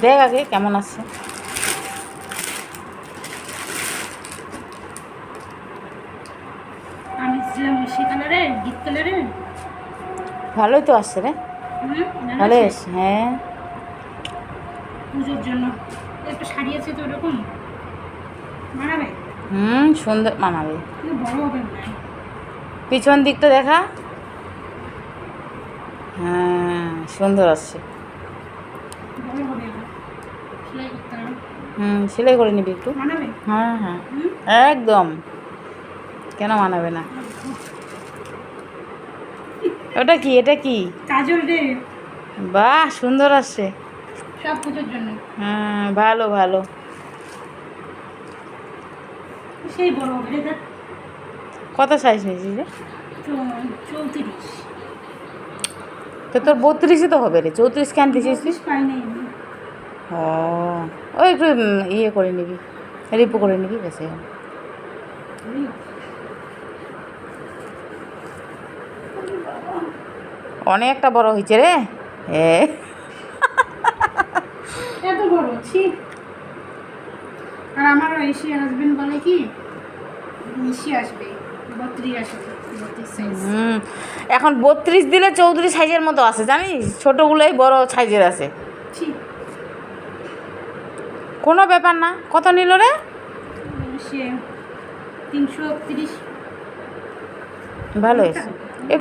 দেখ আগে কেমন আছে। ভালোই তো আসছে রে, ভালোই আসছে। হ্যাঁ, পুজোর জন্য একটা শাড়ি আছে তো ওরকম মানাবে। সুন্দর মানাবে। বড় হবে না, পিছন দিকটা দেখা। হ্যাঁ, সুন্দর আসছে। বড় হবে না, সেলাই করতে হবে। সেলাই করে নিবি একটু। মানাবে? হ্যাঁ হ্যাঁ, একদম, কেন মানাবে না। ওটা কি, এটা কি? কাজল রে, বাহ, সুন্দর আসছে। সব পুজোর জন্য। ভালো ভালো। সেই বড় হবে রে, দেখ কত সাইজ নিয়েছিস রে? 34। তো তোর 32ই তো হবে রে, 34 কেন দিছিস তুই? 34 পাই নাই আমি। ও, ওই একটু ইয়ে করে নিবি, রিপো করে নিবি, বেশি অনেকটা বড় হয়েছে রে। এত বড় ছি। আর আমার এসি হাজবেন্ড বলে কি বেশি আসবে, 32 আসবে, 32 সাইজ। এখন 32 দিলে 34 সাইজের মতো আছে জানিস, ছোটোগুলোই বড় সাইজের আছে। ছি, কোনো ব্যাপার না। কত নিল রে? সে 330। ভালো হয়েছে।